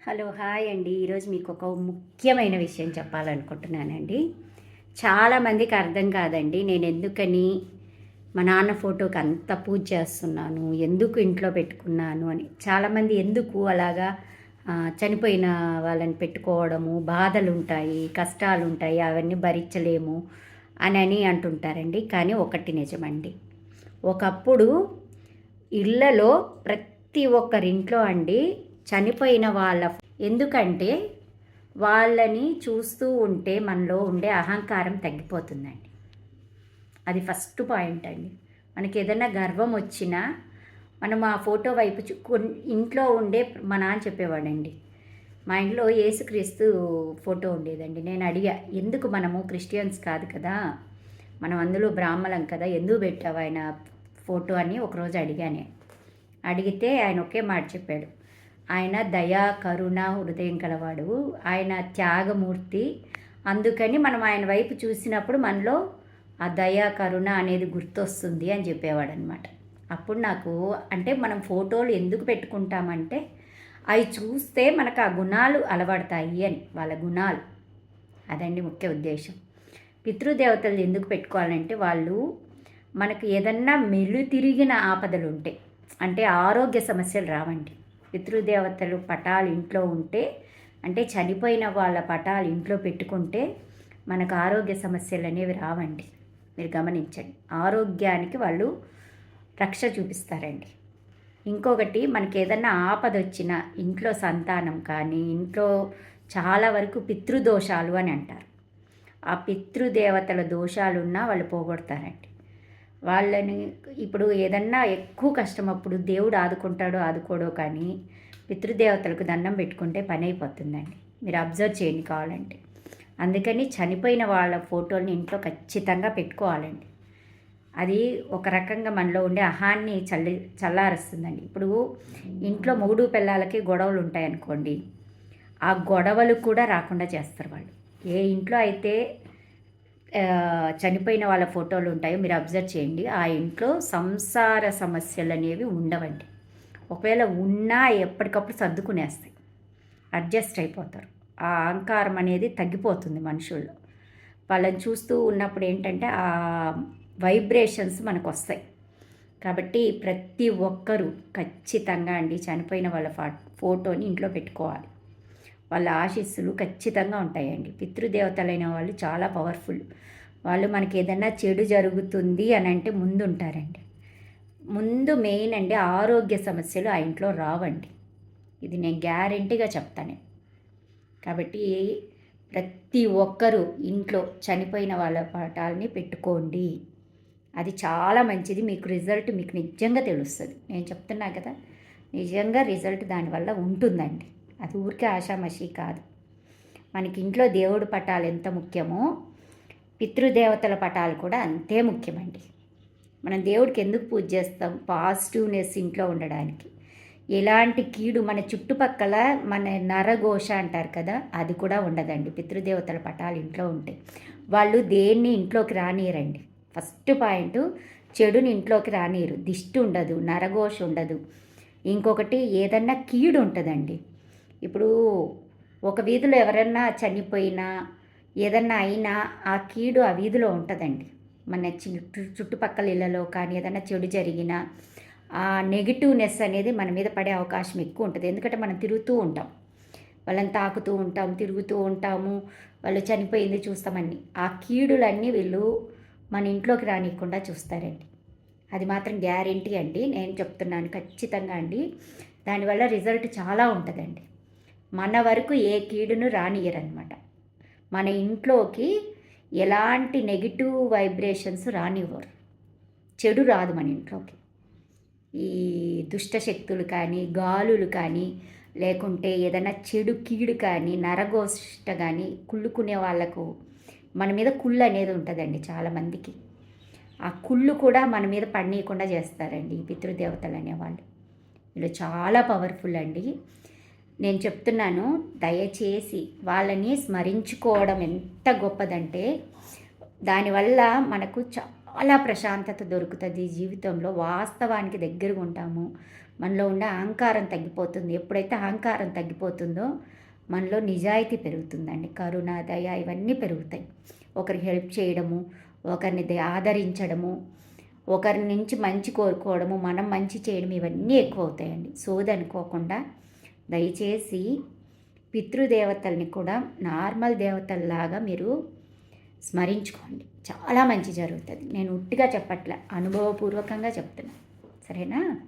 Hello hi అండి. ఈరోజు మీకు ఒక ముఖ్యమైన విషయం చెప్పాలనుకుంటున్నానండి. చాలామందికి అర్థం కాదండి నేను ఎందుకని మా నాన్న ఫోటోకి అంత పూజ చేస్తున్నాను, ఎందుకు ఇంట్లో పెట్టుకున్నాను అని. చాలామంది ఎందుకు అలాగా చనిపోయిన వాళ్ళని పెట్టుకోవడము, బాధలు ఉంటాయి, కష్టాలు ఉంటాయి, అవన్నీ భరించలేము అని అంటుంటారండి. కానీ ఒకటి నిజమండి, ఒకప్పుడు ఇళ్లలో ప్రతి ఒక్కరింట్లో అండి చనిపోయిన వాళ్ళ ఎందుకంటే వాళ్ళని చూస్తూ ఉంటే మనలో ఉండే అహంకారం తగ్గిపోతుందండి. అది ఫస్ట్ పాయింట్ అండి. మనకి ఏదైనా గర్వం వచ్చినా మనం ఆ ఫోటో వైపు ఇంట్లో ఉండే మా నాన్న చెప్పేవాడండి. మా ఇంట్లో యేసుక్రీస్తు ఫోటో ఉండేదండి. నేను అడిగా, ఎందుకు మనము క్రిస్టియన్స్ కాదు కదా, మనం అందులో బ్రాహ్మణం కదా, ఎందుకు పెట్టావు ఆయన ఫోటో అని ఒకరోజు అడిగానే. అడిగితే ఆయన ఒకే మాట చెప్పాడు, ఆయన దయా కరుణ హృదయం కలవాడు, ఆయన త్యాగమూర్తి, అందుకని మనం ఆయన వైపు చూసినప్పుడు మనలో ఆ దయా కరుణ అనేది గుర్తొస్తుంది అని చెప్పేవాడు అనమాట. అప్పుడు నాకు అంటే మనం ఫోటోలు ఎందుకు పెట్టుకుంటామంటే అవి చూస్తే మనకు ఆ గుణాలు అలవడతాయి అని, వాళ్ళ గుణాలు. అదండి ముఖ్య ఉద్దేశం. పితృదేవతలు ఎందుకు పెట్టుకోవాలంటే వాళ్ళు మనకు ఏదన్నా తిరిగిన ఆపదలు ఉంటే, అంటే ఆరోగ్య సమస్యలు రావండి. పితృదేవతలు పటాలు ఇంట్లో ఉంటే, అంటే చనిపోయిన వాళ్ళ పటాలు ఇంట్లో పెట్టుకుంటే మనకు ఆరోగ్య సమస్యలు అనేవి రావండి. మీరు గమనించండి, ఆరోగ్యానికి వాళ్ళు రక్ష చూపిస్తారండి. ఇంకొకటి, మనకి ఏదన్నా ఆపద వచ్చినా ఇంట్లో సంతానం కానీ, ఇంట్లో చాలా వరకు పితృదోషాలు అని అంటారు. ఆ పితృదేవతల దోషాలున్నా వాళ్ళు పోగొడతారండి. వాళ్ళని ఇప్పుడు ఏదన్నా ఎక్కువ కష్టం అప్పుడు దేవుడు ఆదుకుంటాడో ఆదుకోడో కానీ పితృదేవతలకు దండం పెట్టుకుంటే పని అయిపోతుందండి. మీరు అబ్జర్వ్ చేయండి కావాలంటే. అందుకని చనిపోయిన వాళ్ళ ఫోటోల్ని ఇంట్లో ఖచ్చితంగా పెట్టుకోవాలండి. అది ఒక రకంగా మనలో ఉండే అహాన్ని చల్లారుస్తుందండి. ఇప్పుడు ఇంట్లో మొగుడు పిల్లలకి గొడవలు ఉంటాయనుకోండి, ఆ గొడవలు కూడా రాకుండా చేస్తారు వాళ్ళు. ఏ ఇంట్లో అయితే చనిపోయిన వాళ్ళ ఫోటోలు ఉంటాయో మీరు అబ్జర్వ్ చేయండి, ఆ ఇంట్లో సంసార సమస్యలు అనేవి ఉండవండి. ఒకవేళ ఉన్నా ఎప్పటికప్పుడు సర్దుకునేస్తాయి, అడ్జస్ట్ అయిపోతారు. ఆ అహంకారం అనేది తగ్గిపోతుంది మనుషుల్లో. వాళ్ళని చూస్తూ ఉన్నప్పుడు ఏంటంటే ఆ వైబ్రేషన్స్ మనకు వస్తాయి. కాబట్టి ప్రతి ఒక్కరూ ఖచ్చితంగా అండి చనిపోయిన వాళ్ళ ఫోటోని ఇంట్లో పెట్టుకోవాలి. వాళ్ళ ఆశీస్సులు ఖచ్చితంగా ఉంటాయండి. పితృదేవతలైన వాళ్ళు చాలా పవర్ఫుల్. వాళ్ళు మనకి ఏదైనా చెడు జరుగుతుంది అని అంటే ముందు ఉంటారండి. ముందు మెయిన్ అండి ఆరోగ్య సమస్యలు ఆ ఇంట్లో రావండి. ఇది నేను గ్యారెంటీగా చెప్తాను. కాబట్టి ప్రతి ఒక్కరూ ఇంట్లో చనిపోయిన వాళ్ళ పటాలని పెట్టుకోండి. అది చాలా మంచిది. మీకు రిజల్ట్ మీకు నిజంగా తెలుస్తుంది. నేను చెప్తున్నా కదా, నిజంగా రిజల్ట్ దానివల్ల ఉంటుందండి. అది ఊరికే ఆషామషి కాదు. మనకి ఇంట్లో దేవుడి పటాలు ఎంత ముఖ్యమో పితృదేవతల పటాలు కూడా అంతే ముఖ్యమండి. మనం దేవుడికి ఎందుకు పూజ చేస్తాం? పాజిటివ్నెస్ ఇంట్లో ఉండడానికి. ఎలాంటి కీడు మన చుట్టుపక్కల మన నరఘోష అంటారు కదా, అది కూడా ఉండదండి పితృదేవతల పటాలు ఇంట్లో ఉంటాయి. వాళ్ళు దేన్ని ఇంట్లోకి రానియరండి. ఫస్ట్ పాయింట్, చెడుని ఇంట్లోకి రానియరు. దిష్టి ఉండదు, నరఘోష ఉండదు. ఇంకొకటి, ఏదన్నా కీడు ఉంటుందండి. ఇప్పుడు ఒక వీధిలో ఎవరన్నా చనిపోయినా ఏదన్నా అయినా ఆ కీడు ఆ వీధిలో ఉంటుందండి. మన చుట్టుపక్కల ఇళ్ళలో కానీ ఏదైనా చెడు జరిగినా ఆ నెగిటివ్నెస్ అనేది మన మీద పడే అవకాశం ఎక్కువ ఉంటుంది. ఎందుకంటే మనం తిరుగుతూ ఉంటాం, వాళ్ళని తాకుతూ ఉంటాం, తిరుగుతూ ఉంటాము, వాళ్ళు చనిపోయింది చూస్తామని. ఆ కీడులన్నీ వీళ్ళు మన ఇంట్లోకి రానియకుండా చూస్తారండి. అది మాత్రం గ్యారెంటీ అండి, నేను చెప్తున్నాను ఖచ్చితంగా అండి. దానివల్ల రిజల్ట్ చాలా ఉంటుందండి. మన వరకు ఏ కీడును రానియరనమాట. మన ఇంట్లోకి ఎలాంటి నెగిటివ్ వైబ్రేషన్స్ రానివ్వరు. చెడు రాదు మన ఇంట్లోకి. ఈ దుష్టశక్తులు కానీ, గాలులు కానీ, లేకుంటే ఏదైనా చెడు కీడు కానీ, నరగోష్ట కానీ, కుళ్ళుకునే వాళ్ళకు మన మీద కుళ్ళు అనేది ఉంటుందండి చాలామందికి. ఆ కుళ్ళు కూడా మన మీద పడనీయకుండా చేస్తారండి ఈ పితృదేవతలు అనేవాళ్ళు. వీళ్ళు చాలా పవర్ఫుల్ అండి. నేను చెప్తున్నాను, దయచేసి వాళ్ళని స్మరించుకోవడం ఎంత గొప్పదంటే దానివల్ల మనకు చాలా ప్రశాంతత దొరుకుతుంది జీవితంలో. వాస్తవానికి దగ్గరగా ఉంటాము, మనలో ఉండే అహంకారం తగ్గిపోతుంది. ఎప్పుడైతే అహంకారం తగ్గిపోతుందో మనలో నిజాయితీ పెరుగుతుందండి. కరుణ, దయ ఇవన్నీ పెరుగుతాయి. ఒకరికి హెల్ప్ చేయడము, ఒకరిని ఆదరించడము, ఒకరి నుంచి మంచి కోరుకోవడము, మనం మంచి చేయడం ఇవన్నీ ఎక్కువ అవుతాయండి. సోదనుకోకుండా దయచేసి పితృదేవతల్ని కూడా నార్మల్ దేవతల్లాగా మీరు స్మరించుకోండి. చాలా మంచి జరుగుతుంది. నేను ఉట్టిగా చెప్పట్లే, అనుభవపూర్వకంగా చెప్తున్నా. సరేనా?